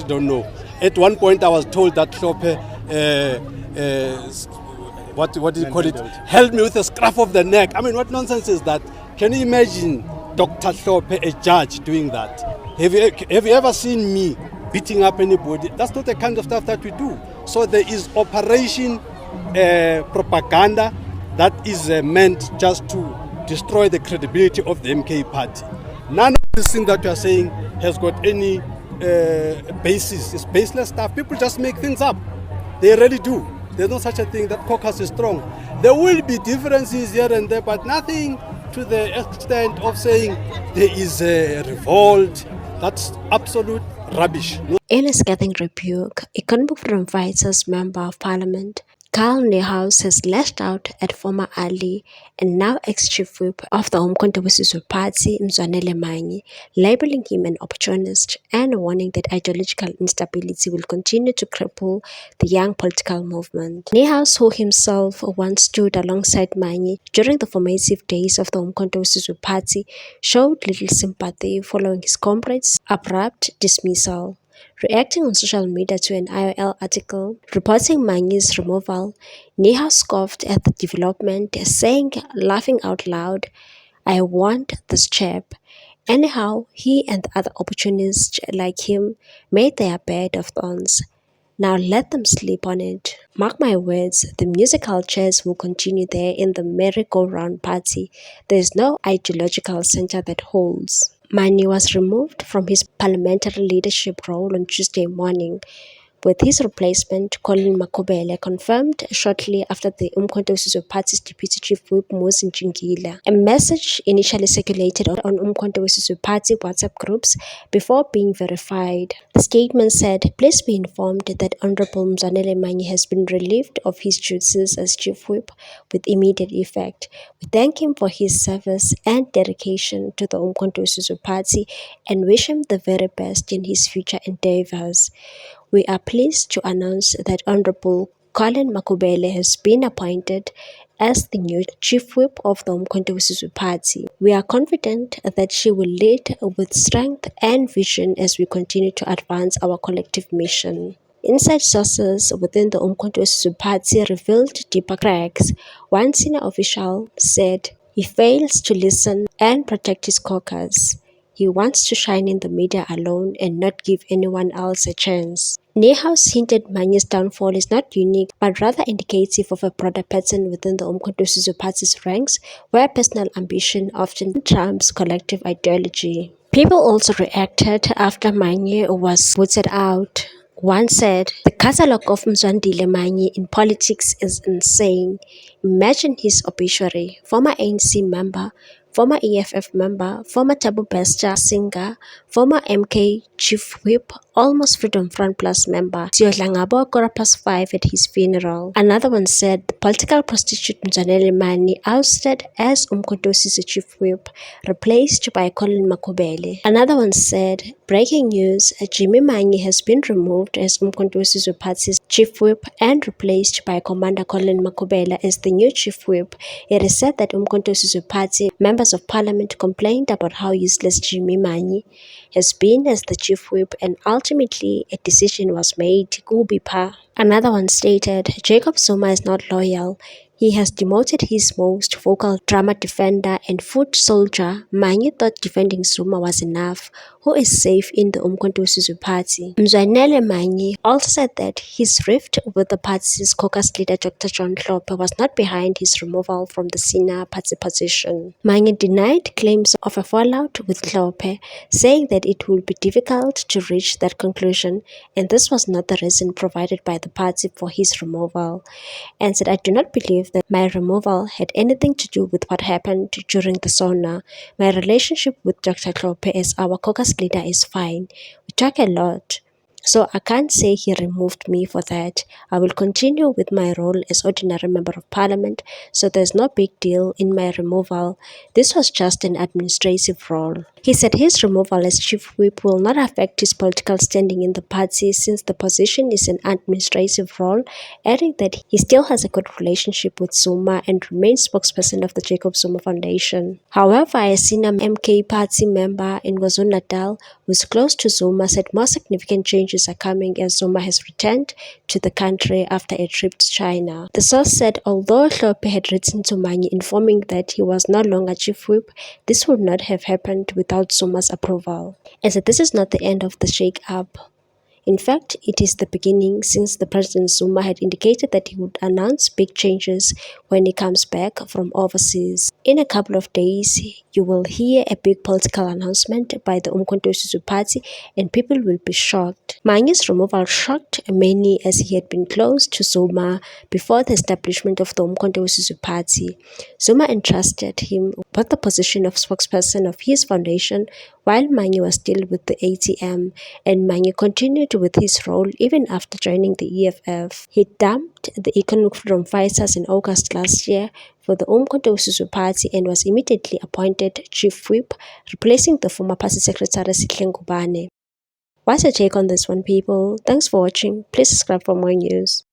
don't know. At one point, I was told that Hlophe, what do you call it, held me with a scruff of the neck. I mean, what nonsense is that? Can you imagine Dr. Hlophe, a judge, doing that? Have you ever seen me beating up anybody? That's not the kind of stuff that we do. So there is operation propaganda that is meant just to destroy the credibility of the MK party. None of this thing that you are saying has got any basis. It's baseless stuff. People just make things up. They really do. There's no such a thing. That caucus is strong. There will be differences here and there, but nothing to the extent of saying there is a revolt. That's absolute rubbish. In a scathing rebuke, Economic Freedom Fighters Member of Parliament Karl Nehaus has lashed out at former ally and now ex-chief whip of the Umkhonto weSizwe Party, Mzwanele Manyi, labeling him an opportunist and warning that ideological instability will continue to cripple the young political movement. Nehaus, who himself once stood alongside Manyi during the formative days of the Umkhonto weSizwe Party, showed little sympathy following his comrades' abrupt dismissal. Reacting on social media to an IOL article reporting Manyi's removal, Nehaus scoffed at the development, saying, laughing out loud, "I want this chap." Anyhow, he and the other opportunists like him made their bed of thorns. Now let them sleep on it. Mark my words, the musical chairs will continue there in the merry-go-round party. There is no ideological center that holds. Manyi was removed from his parliamentary leadership role on Tuesday morning, with his replacement, Colin Makhubele, confirmed shortly after the Umkhonto weSizwe Party's Deputy Chief Whip Musi Ntshingila. A message initially circulated on Umkhonto weSizwe Party WhatsApp groups before being verified. The statement said, "Please be informed that Honorable Mzwanele Manyi has been relieved of his duties as Chief Whip with immediate effect. We thank him for his service and dedication to the Umkhonto weSizwe Party and wish him the very best in his future endeavors. We are pleased to announce that Honorable Colin Makhubele has been appointed as the new Chief Whip of the Umkhonto weSizwe Party. We are confident that she will lead with strength and vision as we continue to advance our collective mission." Inside sources within the Umkhonto weSizwe Party revealed deeper cracks. One senior official said he fails to listen and protect his caucus. He wants to shine in the media alone and not give anyone else a chance. Nehaus hinted Manyi's downfall is not unique, but rather indicative of a broader pattern within the Umkhonto weSizwe Party's ranks, where personal ambition often trumps collective ideology. People also reacted after Manyi was booted out. One said, "The catalogue of Mzwandile Manyi in politics is insane. Imagine his obituary: former ANC member, former EFF member, former Thabo Bester singer, former MK Chief Whip, almost Freedom Front Plus member. Siyodla ngabo 5:15 at his funeral." Another one said, "The political prostitute Mzwanele Manyi ousted as Umkhonto weSizwe Chief Whip, replaced by Colin Makhubele." Another one said, "Breaking news, Jimmy Manyi has been removed as Umkhonto weSizwe Party's Chief Whip and replaced by Commander Colin Makhubele as the new Chief Whip. It is said that Umkhonto weSizwe Party members of Parliament complained about how useless Jimmy Manyi has been as the Chief Whip, and ultimately a decision was made." Kubipha. Another one stated, "Jacob Zuma is not loyal. He has demoted his most vocal drama defender and foot soldier. Manyi thought defending Zuma was enough. Who is safe in the Umkhonto weSizwe Party?" Mzwanele Manyi also said that his rift with the party's caucus leader Dr. John Hlophe was not behind his removal from the senior party position. Manyi denied claims of a fallout with Hlophe, saying that it would be difficult to reach that conclusion, and this was not the reason provided by the party for his removal, and said, "I do not believe that my removal had anything to do with what happened during the sauna. My relationship with Dr. Hlophe as our caucus leader is fine. We talk a lot. So I can't say he removed me for that. I will continue with my role as ordinary member of parliament, so there's no big deal in my removal. This was just an administrative role." He said his removal as chief whip will not affect his political standing in the party since the position is an administrative role, adding that he still has a good relationship with Zuma and remains spokesperson of the Jacob Zuma Foundation. However, a senior MK party member in KwaZulu-Natal who is close to Zuma said more significant changes changes are coming as Zuma has returned to the country after a trip to China. The source said although Hlophe had written to Manyi informing that he was no longer chief whip, this would not have happened without Zuma's approval. And so this is not the end of the shake-up. In fact, it is the beginning, since the President Zuma had indicated that he would announce big changes when he comes back from overseas. In a couple of days, you will hear a big political announcement by the Umkhonto weSizwe Party and people will be shocked. Manyi's removal shocked many as he had been close to Zuma before the establishment of the Umkhonto weSizwe Party. Zuma entrusted him with the position of spokesperson of his foundation while Manyi was still with the ATM, and Manyi continued with his role even after joining the EFF. He dumped the Economic Freedom Fighters in August last year for the Umkhonto weSizwe Party and was immediately appointed Chief Whip, replacing the former Party Secretary Sihle Ngubane. What's your take on this one, people? Thanks for watching. Please subscribe for more news.